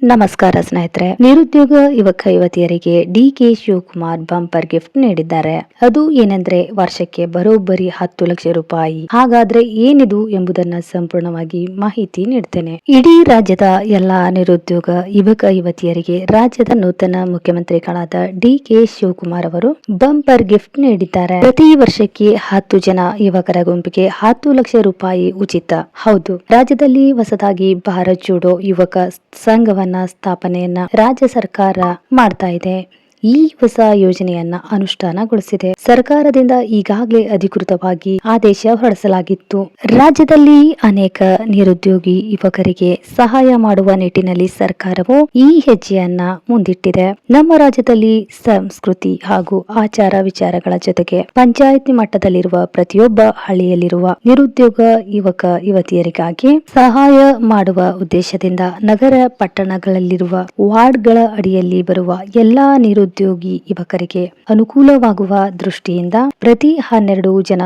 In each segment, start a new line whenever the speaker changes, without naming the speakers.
ನಮಸ್ಕಾರ ಸ್ನೇಹಿತರೆ. ನಿರುದ್ಯೋಗ ಯುವಕ ಯುವತಿಯರಿಗೆ ಡಿ.ಕೆ. ಶಿವಕುಮಾರ್ ಬಂಪರ್ ಗಿಫ್ಟ್ ನೀಡಿದ್ದಾರೆ. ಅದು ಏನೆಂದ್ರೆ ವರ್ಷಕ್ಕೆ ಬರೋಬ್ಬರಿ 10 ಲಕ್ಷ ರೂಪಾಯಿ. ಹಾಗಾದ್ರೆ ಏನಿದು ಎಂಬುದನ್ನ ಸಂಪೂರ್ಣವಾಗಿ ಮಾಹಿತಿ ನೀಡ್ತೇನೆ. ಇಡೀ ರಾಜ್ಯದ ಎಲ್ಲಾ ನಿರುದ್ಯೋಗ ಯುವಕ ಯುವತಿಯರಿಗೆ ರಾಜ್ಯದ ನೂತನ ಮುಖ್ಯಮಂತ್ರಿಗಳಾದ ಡಿ.ಕೆ. ಶಿವಕುಮಾರ್ ಅವರು ಬಂಪರ್ ಗಿಫ್ಟ್ ನೀಡಿದ್ದಾರೆ. ಪ್ರತಿ ವರ್ಷಕ್ಕೆ 10 ಜನ ಯುವಕರ ಗುಂಪಿಗೆ 10 ಲಕ್ಷ ರೂಪಾಯಿ ಉಚಿತ. ಹೌದು, ರಾಜ್ಯದಲ್ಲಿ ಹೊಸದಾಗಿ ಭಾರತ್ ಜೋಡೋ ಯುವಕ ಸಂಘವನ್ನ ಸ್ಥಾಪನೆಯನ್ನ ರಾಜ್ಯ ಸರ್ಕಾರ ಮಾಡ್ತಾ ಇದೆ. ಈ ಹೊಸ ಯೋಜನೆಯನ್ನ ಅನುಷ್ಠಾನಗೊಳಿಸಿದೆ. ಸರ್ಕಾರದಿಂದ ಈಗಾಗಲೇ ಅಧಿಕೃತವಾಗಿ ಆದೇಶ ಹೊರಡಿಸಲಾಗಿತ್ತು. ರಾಜ್ಯದಲ್ಲಿ ಅನೇಕ ನಿರುದ್ಯೋಗಿ ಯುವಕರಿಗೆ ಸಹಾಯ ಮಾಡುವ ನಿಟ್ಟಿನಲ್ಲಿ ಸರ್ಕಾರವು ಈ ಹೆಜ್ಜೆಯನ್ನ ಮುಂದಿಟ್ಟಿದೆ. ನಮ್ಮ ರಾಜ್ಯದಲ್ಲಿ ಸಂಸ್ಕೃತಿ ಹಾಗೂ ಆಚಾರ ವಿಚಾರಗಳ ಜೊತೆಗೆ ಪಂಚಾಯತ್ ಮಟ್ಟದಲ್ಲಿರುವ ಪ್ರತಿಯೊಬ್ಬ ಹಳ್ಳಿಯಲ್ಲಿರುವ ನಿರುದ್ಯೋಗ ಯುವಕ ಯುವತಿಯರಿಗಾಗಿ ಸಹಾಯ ಮಾಡುವ ಉದ್ದೇಶದಿಂದ ನಗರ ಪಟ್ಟಣಗಳಲ್ಲಿರುವ ವಾರ್ಡ್ಗಳ ಅಡಿಯಲ್ಲಿ ಬರುವ ಎಲ್ಲಾ ನಿರುದ್ಯೋಗಿ ಯುವಕರಿಗೆ ಅನುಕೂಲವಾಗುವ ದೃಷ್ಟಿಯಿಂದ ಪ್ರತಿ 12 ಜನ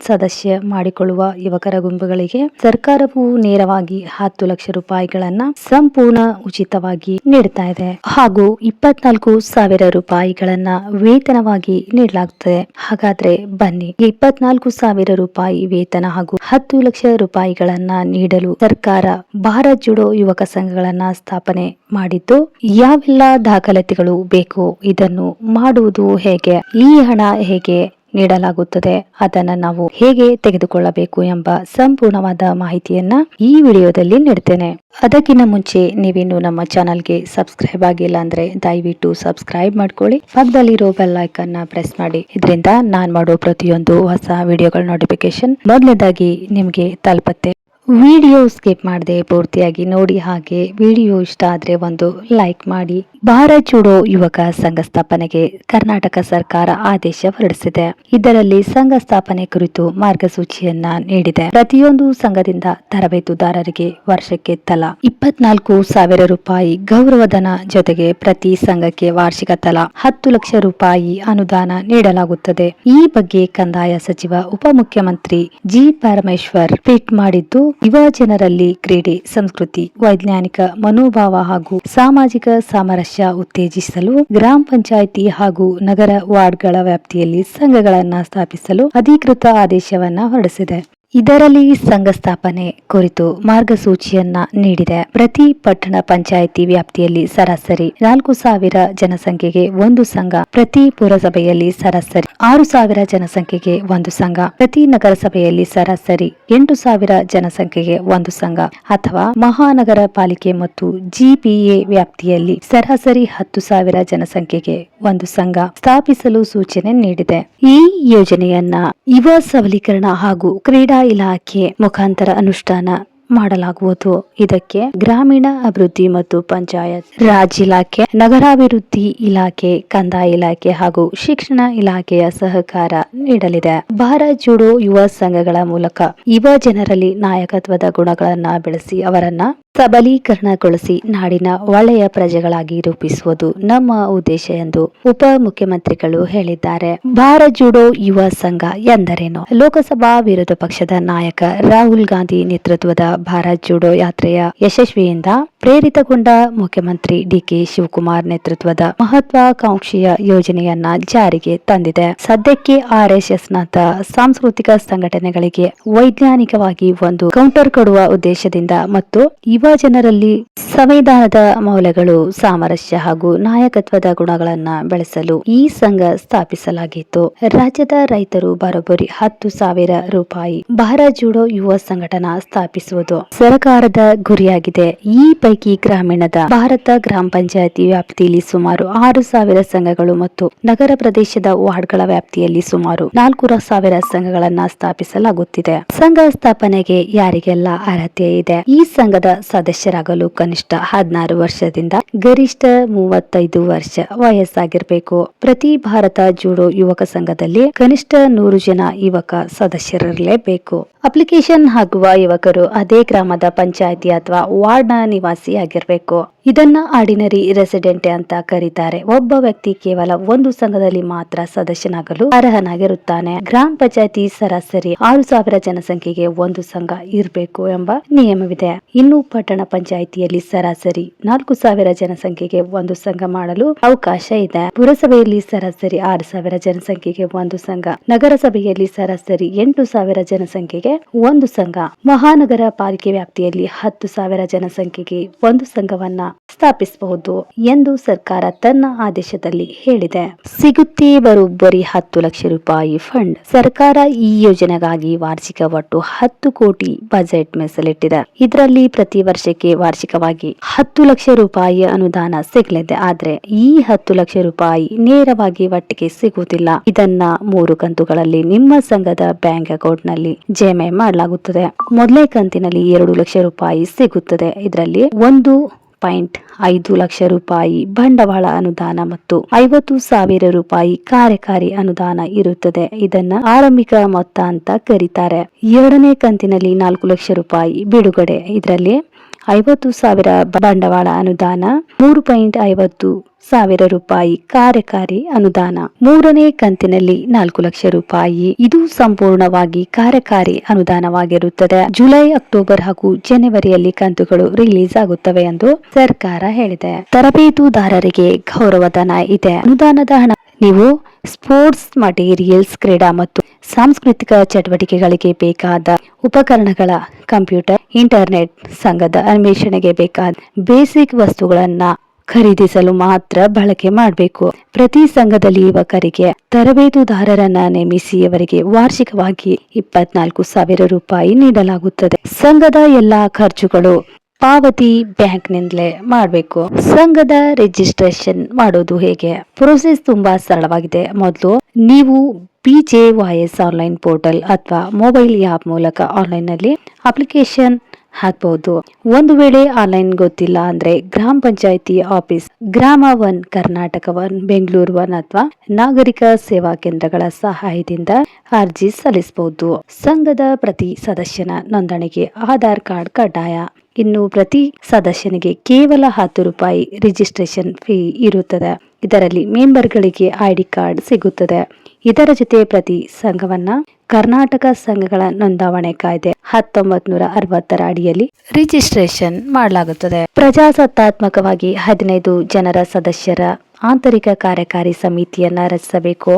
ಸದಸ್ಯ ಮಾಡಿಕೊಳ್ಳುವ ಯುವಕರ ಗುಂಪುಗಳಿಗೆ ಸರ್ಕಾರವು ನೇರವಾಗಿ 10 ಲಕ್ಷ ರೂಪಾಯಿಗಳನ್ನ ಸಂಪೂರ್ಣ ಉಚಿತವಾಗಿ ನೀಡ್ತಾ ಇದೆ ಹಾಗೂ 24,000 ರೂಪಾಯಿಗಳನ್ನ ವೇತನವಾಗಿ ನೀಡಲಾಗುತ್ತದೆ. ಹಾಗಾದ್ರೆ ಬನ್ನಿ, 24,000 ರೂಪಾಯಿ ವೇತನ ಹಾಗೂ 10 ಲಕ್ಷ ರೂಪಾಯಿಗಳನ್ನ ನೀಡಲು ಸರ್ಕಾರ ಭಾರತ್ ಜೋಡೋ ಯುವಕ ಸಂಘಗಳನ್ನ ಸ್ಥಾಪನೆ ಮಾಡಿದ್ದು ಯಾವೆಲ್ಲ ದಾಖಲಾತಿಗಳು ಬೇಕು, ಇದನ್ನು ಮಾಡುವುದು ಹೇಗೆ, ಈ ಹಣ ಹೇಗೆ ನೀಡಲಾಗುತ್ತದೆ, ಅದನ್ನ ನಾವು ಹೇಗೆ ತೆಗೆದುಕೊಳ್ಳಬೇಕು ಎಂಬ ಸಂಪೂರ್ಣವಾದ ಮಾಹಿತಿಯನ್ನ ಈ ವಿಡಿಯೋದಲ್ಲಿ ನೀಡ್ತೇನೆ. ಅದಕ್ಕಿಂತ ಮುಂಚೆ ನೀವಿನ್ನು ನಮ್ಮ ಚಾನಲ್ಗೆ ಸಬ್ಸ್ಕ್ರೈಬ್ ಆಗಿಲ್ಲ ಅಂದ್ರೆ ದಯವಿಟ್ಟು ಸಬ್ಸ್ಕ್ರೈಬ್ ಮಾಡ್ಕೊಳ್ಳಿ. ಪಕ್ಕದಲ್ಲಿರೋ ಬೆಲ್ ಐಕಾನ್ ನ ಪ್ರೆಸ್ ಮಾಡಿ. ಇದರಿಂದ ನಾನ್ ಮಾಡೋ ಪ್ರತಿಯೊಂದು ಹೊಸ ವಿಡಿಯೋಗಳ ನೋಟಿಫಿಕೇಶನ್ ಮೊದಲನೇದಾಗಿ ನಿಮ್ಗೆ ತಲುಪುತ್ತೆ. ವಿಡಿಯೋ ಸ್ಕಿಪ್ ಮಾಡದೆ ಪೂರ್ತಿಯಾಗಿ ನೋಡಿ. ಹಾಗೆ ವಿಡಿಯೋ ಇಷ್ಟ ಆದ್ರೆ ಒಂದು ಲೈಕ್ ಮಾಡಿ. ಭಾರತ್ ಜೋಡೋ ಯುವಕ ಸಂಘ ಸ್ಥಾಪನೆಗೆ ಕರ್ನಾಟಕ ಸರ್ಕಾರ ಆದೇಶ ಹೊರಡಿಸಿದೆ. ಇದರಲ್ಲಿ ಸಂಘ ಸ್ಥಾಪನೆ ಕುರಿತು ಮಾರ್ಗಸೂಚಿಯನ್ನ ನೀಡಿದೆ. ಪ್ರತಿಯೊಂದು ಸಂಘದಿಂದ ತರಬೇತುದಾರರಿಗೆ ವರ್ಷಕ್ಕೆ ತಲಾ 24,000 ರೂಪಾಯಿ ಗೌರವಧನ ಜೊತೆಗೆ ಪ್ರತಿ ಸಂಘಕ್ಕೆ ವಾರ್ಷಿಕ ತಲಾ 10 ಲಕ್ಷ ರೂಪಾಯಿ ಅನುದಾನ ನೀಡಲಾಗುತ್ತದೆ. ಈ ಬಗ್ಗೆ ಕಂದಾಯ ಸಚಿವ ಉಪಮುಖ್ಯಮಂತ್ರಿ ಜಿ. ಪರಮೇಶ್ವರ್ ಟ್ವೀಟ್ ಮಾಡಿದ್ದು, ಯುವ ಜನರಲ್ಲಿ ಕ್ರೀಡೆ, ಸಂಸ್ಕೃತಿ, ವೈಜ್ಞಾನಿಕ ಮನೋಭಾವ ಹಾಗೂ ಸಾಮಾಜಿಕ ಸಾಮರಸ್ಯ ಉತ್ತೇಜಿಸಲು ಗ್ರಾಮ ಪಂಚಾಯಿತಿ ಹಾಗೂ ನಗರ ವಾರ್ಡ್ಗಳ ವ್ಯಾಪ್ತಿಯಲ್ಲಿ ಸಂಘಗಳನ್ನ ಸ್ಥಾಪಿಸಲು ಅಧಿಕೃತ ಆದೇಶವನ್ನ ಹೊರಡಿಸಿದೆ. ಇದರಲ್ಲಿ ಸಂಘ ಸ್ಥಾಪನೆ ಕುರಿತು ಮಾರ್ಗಸೂಚಿಯನ್ನ ನೀಡಿದೆ. ಪ್ರತಿ ಪಟ್ಟಣ ಪಂಚಾಯಿತಿ ವ್ಯಾಪ್ತಿಯಲ್ಲಿ ಸರಾಸರಿ 4,000 ಜನಸಂಖ್ಯೆಗೆ ಒಂದು ಸಂಘ, ಪ್ರತಿ ಪುರಸಭೆಯಲ್ಲಿ ಸರಾಸರಿ 6,000 ಜನಸಂಖ್ಯೆಗೆ ಒಂದು ಸಂಘ, ಪ್ರತಿ ನಗರಸಭೆಯಲ್ಲಿ ಸರಾಸರಿ 8,000 ಜನಸಂಖ್ಯೆಗೆ ಒಂದು ಸಂಘ ಅಥವಾ ಮಹಾನಗರ ಪಾಲಿಕೆ ಮತ್ತು ಜಿಪಿಎ ವ್ಯಾಪ್ತಿಯಲ್ಲಿ ಸರಾಸರಿ 10,000 ಜನಸಂಖ್ಯೆಗೆ ಒಂದು ಸಂಘ ಸ್ಥಾಪಿಸಲು ಸೂಚನೆ ನೀಡಿದೆ. ಈ ಯೋಜನೆಯನ್ನ ಯುವ ಸಬಲೀಕರಣ ಹಾಗೂ ಕ್ರೀಡಾ ಇಲಾಖೆ ಮುಖಾಂತರ ಅನುಷ್ಠಾನ ಮಾಡಲಾಗುವುದು. ಇದಕ್ಕೆ ಗ್ರಾಮೀಣ ಅಭಿವೃದ್ಧಿ ಮತ್ತು ಪಂಚಾಯತ್ ರಾಜ್ ಇಲಾಖೆ, ನಗರಾಭಿವೃದ್ಧಿ ಇಲಾಖೆ, ಕಂದಾಯ ಇಲಾಖೆ ಹಾಗೂ ಶಿಕ್ಷಣ ಇಲಾಖೆಯ ಸಹಕಾರ ನೀಡಲಿದೆ. ಭಾರತ್ ಜೋಡೋ ಯುವ ಸಂಘಗಳ ಮೂಲಕ ಯುವ ಜನರಲ್ಲಿ ನಾಯಕತ್ವದ ಗುಣಗಳನ್ನ ಬೆಳೆಸಿ ಅವರನ್ನ ಸಬಲೀಕರಣಗೊಳಿಸಿ ನಾಡಿನ ಒಳ್ಳೆಯ ಪ್ರಜೆಗಳಾಗಿ ರೂಪಿಸುವುದು ನಮ್ಮ ಉದ್ದೇಶ ಎಂದು ಉಪ ಮುಖ್ಯಮಂತ್ರಿಗಳು ಹೇಳಿದ್ದಾರೆ. ಭಾರತ್ ಜೋಡೋ ಯುವ ಸಂಘ ಎಂದರೇನು? ಲೋಕಸಭಾ ವಿರೋಧ ಪಕ್ಷದ ನಾಯಕ ರಾಹುಲ್ ಗಾಂಧಿ ನೇತೃತ್ವದ ಭಾರತ್ ಜೋಡೋ ಯಾತ್ರೆಯ ಯಶಸ್ವಿಯಿಂದ ಪ್ರೇರಿತಗೊಂಡ ಮುಖ್ಯಮಂತ್ರಿ ಡಿ.ಕೆ. ಶಿವಕುಮಾರ್ ನೇತೃತ್ವದ ಮಹತ್ವಾಕಾಂಕ್ಷೆಯ ಯೋಜನೆಯನ್ನ ಜಾರಿಗೆ ತಂದಿದೆ. ಸದ್ಯಕ್ಕೆ ಆರ್ಎಸ್ಎಸ್ ನಂತ ಸಾಂಸ್ಕೃತಿಕ ಸಂಘಟನೆಗಳಿಗೆ ವೈಜ್ಞಾನಿಕವಾಗಿ ಒಂದು ಕೌಂಟರ್ ಕೊಡುವ ಉದ್ದೇಶದಿಂದ ಮತ್ತು ಯುವ ಜನರಲ್ಲಿ ಸಂವಿಧಾನದ ಮೌಲ್ಯಗಳು, ಸಾಮರಸ್ಯ ಹಾಗೂ ನಾಯಕತ್ವದ ಗುಣಗಳನ್ನ ಬೆಳೆಸಲು ಈ ಸಂಘ ಸ್ಥಾಪಿಸಲಾಗಿತ್ತು. ರಾಜ್ಯದ ರೈತರು ಬರೋಬ್ಬರಿ 10,000 ರೂಪಾಯಿ ಭಾರತ್ ಜೋಡೋ ಯುವ ಸಂಘಟನಾ ಸ್ಥಾಪಿಸುವುದು ಸರ್ಕಾರದ ಗುರಿಯಾಗಿದೆ. ಈ ಪೈಕಿ ಗ್ರಾಮೀಣದ ಭಾರತ ಗ್ರಾಮ ಪಂಚಾಯತಿ ವ್ಯಾಪ್ತಿಯಲ್ಲಿ ಸುಮಾರು 6,000 ಸಂಘಗಳು ಮತ್ತು ನಗರ ಪ್ರದೇಶದ ವಾರ್ಡ್ಗಳ ವ್ಯಾಪ್ತಿಯಲ್ಲಿ ಸುಮಾರು 4,000 ಸಂಘಗಳನ್ನ ಸ್ಥಾಪಿಸಲಾಗುತ್ತಿದೆ. ಸಂಘ ಸ್ಥಾಪನೆಗೆ ಯಾರಿಗೆಲ್ಲ ಅರ್ಹತೆ ಇದೆ? ಈ ಸಂಘದ ಸದಸ್ಯರಾಗಲು ಕನಿಷ್ಠ 16 ವರ್ಷದಿಂದ ಗರಿಷ್ಠ 35 ವರ್ಷ ವಯಸ್ಸಾಗಿರಬೇಕು. ಪ್ರತಿ ಭಾರತ ಜೋಡೋ ಯುವಕ ಸಂಘದಲ್ಲಿ ಕನಿಷ್ಠ 100 ಜನ ಯುವಕ ಸದಸ್ಯರಿರಲೇಬೇಕು. ಅಪ್ಲಿಕೇಶನ್ ಹಾಕುವ ಯುವಕರು ಅದೇ ಗ್ರಾಮದ ಪಂಚಾಯಿತಿ ಅಥವಾ ವಾರ್ಡ್ನ ನಿವಾಸಿಯಾಗಿರಬೇಕು. ಇದನ್ನ ಆರ್ಡಿನರಿ ರೆಸಿಡೆಂಟ್ ಅಂತ ಕರೀತಾರೆ. ಒಬ್ಬ ವ್ಯಕ್ತಿ ಕೇವಲ ಒಂದು ಸಂಘದಲ್ಲಿ ಮಾತ್ರ ಸದಸ್ಯನಾಗಲು ಅರ್ಹನಾಗಿರುತ್ತಾನೆ. ಗ್ರಾಮ ಪಂಚಾಯಿತಿ ಸರಾಸರಿ 6,000 ಜನಸಂಖ್ಯೆಗೆ ಒಂದು ಸಂಘ ಇರಬೇಕು ಎಂಬ ನಿಯಮವಿದೆ. ಇನ್ನು ಪಟ್ಟಣ ಪಂಚಾಯಿತಿಯಲ್ಲಿ ಸರಾಸರಿ 4,000 ಜನಸಂಖ್ಯೆಗೆ ಒಂದು ಸಂಘ ಮಾಡಲು ಅವಕಾಶ ಇದೆ. ಪುರಸಭೆಯಲ್ಲಿ ಸರಾಸರಿ 6,000 ಜನಸಂಖ್ಯೆಗೆ ಒಂದು ಸಂಘ, ನಗರಸಭೆಯಲ್ಲಿ ಸರಾಸರಿ 8,000 ಜನಸಂಖ್ಯೆಗೆ ಒಂದು ಸಂಘ, ಮಹಾನಗರ ಪಾಲಿಕೆ ವ್ಯಾಪ್ತಿಯಲ್ಲಿ 10,000 ಜನಸಂಖ್ಯೆಗೆ ಒಂದು ಸಂಘವನ್ನ ಸ್ಥಾಪಿಸಬಹುದು ಎಂದು ಸರ್ಕಾರ ತನ್ನ ಆದೇಶದಲ್ಲಿ ಹೇಳಿದೆ. ಸಿಗುತ್ತೆ ಬರೋಬ್ಬರಿ 10 ಲಕ್ಷ ರೂಪಾಯಿ ಫಂಡ್. ಸರ್ಕಾರ ಈ ಯೋಜನೆಗಾಗಿ ವಾರ್ಷಿಕ ಒಟ್ಟು 10 ಕೋಟಿ ಬಜೆಟ್ ಮೀಸಲಿಟ್ಟಿದೆ. ಇದರಲ್ಲಿ ಪ್ರತಿ ವರ್ಷಕ್ಕೆ ವಾರ್ಷಿಕವಾಗಿ 10 ಲಕ್ಷ ರೂಪಾಯಿ ಅನುದಾನ ಸಿಗಲಿದೆ. ಆದ್ರೆ ಈ 10 ಲಕ್ಷ ರೂಪಾಯಿ ನೇರವಾಗಿ ಒಟ್ಟಿಗೆ ಸಿಗುವುದಿಲ್ಲ. ಇದನ್ನ 3 ಕಂತುಗಳಲ್ಲಿ ನಿಮ್ಮ ಸಂಘದ ಬ್ಯಾಂಕ್ ಅಕೌಂಟ್ ನಲ್ಲಿ ಜಮೆ ಮಾಡಲಾಗುತ್ತದೆ. ಮೊದಲನೇ ಕಂತಿನಲ್ಲಿ 2 ಲಕ್ಷ ರೂಪಾಯಿ ಸಿಗುತ್ತದೆ. ಇದರಲ್ಲಿ 1.5 ಲಕ್ಷ ರೂಪಾಯಿ ಬಂಡವಾಳ ಅನುದಾನ ಮತ್ತು 50,000 ರೂಪಾಯಿ ಕಾರ್ಯಕಾರಿ ಅನುದಾನ ಇರುತ್ತದೆ. ಇದನ್ನ ಆರಂಭಿಕ ಮೊತ್ತ ಅಂತ ಕರೀತಾರೆ. ಎರಡನೇ ಕಂತಿನಲ್ಲಿ 4 ಲಕ್ಷ ರೂಪಾಯಿ ಬಿಡುಗಡೆ. ಇದರಲ್ಲಿ 50,000 ಬಂಡವಾಳ ಅನುದಾನ, 3.50,000 ರೂಪಾಯಿ ಕಾರ್ಯಕಾರಿ ಅನುದಾನ. ಮೂರನೇ ಕಂತಿನಲ್ಲಿ 4 ಲಕ್ಷ ರೂಪಾಯಿ. ಇದು ಸಂಪೂರ್ಣವಾಗಿ ಕಾರ್ಯಕಾರಿ ಅನುದಾನವಾಗಿರುತ್ತದೆ. ಜುಲೈ, ಅಕ್ಟೋಬರ್ ಹಾಗೂ ಜನವರಿಯಲ್ಲಿ ಕಂತುಗಳು ರಿಲೀಸ್ ಆಗುತ್ತವೆ ಎಂದು ಸರ್ಕಾರ ಹೇಳಿದೆ. ತರಬೇತುದಾರರಿಗೆ ಗೌರವಧನ ಇದೆ. ಅನುದಾನದ ಹಣ ನೀವು ಸ್ಪೋರ್ಟ್ಸ್ ಮಟೀರಿಯಲ್ಸ್, ಕ್ರೀಡಾ ಮತ್ತು ಸಾಂಸ್ಕೃತಿಕ ಚಟುವಟಿಕೆಗಳಿಗೆ ಬೇಕಾದ ಉಪಕರಣಗಳ, ಕಂಪ್ಯೂಟರ್, ಇಂಟರ್ನೆಟ್, ಸಂಘದ ಅನ್ವೇಷಣೆಗೆ ಬೇಕಾದ ಬೇಸಿಕ್ ವಸ್ತುಗಳನ್ನ ಖರೀದಿಸಲು ಮಾತ್ರ ಬಳಕೆ ಮಾಡಬೇಕು. ಪ್ರತಿ ಸಂಘದಲ್ಲಿ ಯುವಕರಿಗೆ ತರಬೇತುದಾರರನ್ನ ನೇಮಿಸಿ ಅವರಿಗೆ ವಾರ್ಷಿಕವಾಗಿ 24,000 ರೂಪಾಯಿ ನೀಡಲಾಗುತ್ತದೆ. ಸಂಘದ ಎಲ್ಲಾ ಖರ್ಚುಗಳು ಪಾವತಿ ಬ್ಯಾಂಕ್ನಿಂದಲೇ ಮಾಡಬೇಕು. ಸಂಘದ ರಿಜಿಸ್ಟ್ರೇಷನ್ ಮಾಡೋದು ಹೇಗೆ? ಪ್ರೋಸೆಸ್ ತುಂಬಾ ಸರಳವಾಗಿದೆ. ಮೊದಲು ನೀವು BJYS ಆನ್ಲೈನ್ ಪೋರ್ಟಲ್ ಅಥವಾ ಮೊಬೈಲ್ ಆಪ್ ಮೂಲಕ ಆನ್ಲೈನ್ ನಲ್ಲಿ ಅಪ್ಲಿಕೇಶನ್ ಹಾಕಬಹುದು. ಒಂದು ವೇಳೆ ಆನ್ಲೈನ್ ಗೊತ್ತಿಲ್ಲ ಅಂದ್ರೆ ಗ್ರಾಮ ಪಂಚಾಯಿತಿ ಆಫೀಸ್, ಗ್ರಾಮ 1, ಕರ್ನಾಟಕ 1, ಬೆಂಗಳೂರು 1 ಅಥವಾ ನಾಗರಿಕ ಸೇವಾ ಕೇಂದ್ರಗಳ ಸಹಾಯದಿಂದ ಅರ್ಜಿ ಸಲ್ಲಿಸಬಹುದು. ಸಂಘದ ಪ್ರತಿ ಸದಸ್ಯನ ನೋಂದಣಿಗೆ ಆಧಾರ್ ಕಾರ್ಡ್ ಕಡ್ಡಾಯ. ಇನ್ನು ಪ್ರತಿ ಸದಸ್ಯನಿಗೆ ಕೇವಲ 10 ರೂಪಾಯಿ ರಿಜಿಸ್ಟ್ರೇಷನ್ ಫೀ ಇರುತ್ತದೆ. ಇದರಲ್ಲಿ ಮೆಂಬರ್ಗಳಿಗೆ ID ಕಾರ್ಡ್ ಸಿಗುತ್ತದೆ. ಇದರ ಜೊತೆ ಪ್ರತಿ ಸಂಘವನ್ನ ಕರ್ನಾಟಕ ಸಂಘಗಳ ನೋಂದಾವಣೆ ಕಾಯ್ದೆ 1960 ಅಡಿಯಲ್ಲಿ ರಿಜಿಸ್ಟ್ರೇಷನ್ ಮಾಡಲಾಗುತ್ತದೆ. ಪ್ರಜಾಸತ್ತಾತ್ಮಕವಾಗಿ 15 ಜನರ ಸದಸ್ಯರ ಆಂತರಿಕ ಕಾರ್ಯಕಾರಿ ಸಮಿತಿಯನ್ನ ರಚಿಸಬೇಕು.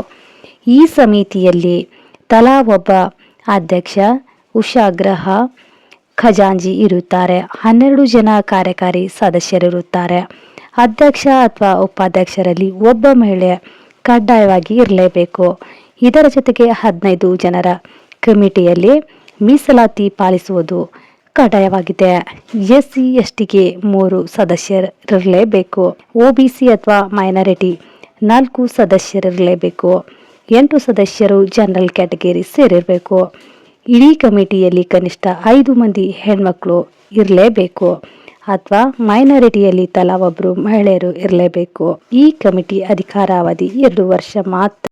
ಈ ಸಮಿತಿಯಲ್ಲಿ ತಲಾ ಒಬ್ಬ ಅಧ್ಯಕ್ಷ, ಉಷಾಗ್ರಹ, ಖಜಾಂಜಿ ಇರುತ್ತಾರೆ. 12 ಜನ ಕಾರ್ಯಕಾರಿ ಸದಸ್ಯರಿರುತ್ತಾರೆ. ಅಧ್ಯಕ್ಷ ಅಥವಾ ಉಪಾಧ್ಯಕ್ಷರಲ್ಲಿ ಒಬ್ಬ ಮಹಿಳೆ ಕಡ್ಡಾಯವಾಗಿ ಇರಲೇಬೇಕು. ಇದರ ಜೊತೆಗೆ 15 ಜನರ ಕಮಿಟಿಯಲ್ಲಿ ಮೀಸಲಾತಿ ಪಾಲಿಸುವುದು ಕಡ್ಡಾಯವಾಗಿದೆ. SC/STಗೆ 3 ಸದಸ್ಯರಿರಲೇಬೇಕು. OBC ಅಥವಾ ಮೈನಾರಿಟಿ 4 ಸದಸ್ಯರಿರಲೇಬೇಕು. 8 ಸದಸ್ಯರು ಜನರಲ್ ಕ್ಯಾಟಗರಿ ಸೇರಿರಬೇಕು. ಇಡೀ ಕಮಿಟಿಯಲ್ಲಿ ಕನಿಷ್ಠ 5 ಮಂದಿ ಹೆಣ್ಮಕ್ಳು ಇರಲೇಬೇಕು ಅಥವಾ ಮೈನಾರಿಟಿಯಲ್ಲಿ ತಲಾ ಒಬ್ಬರು ಮಹಿಳೆಯರು ಇರಲೇಬೇಕು. ಈ ಕಮಿಟಿ ಅಧಿಕಾರಾವಧಿ 2 ವರ್ಷ ಮಾತ್ರ.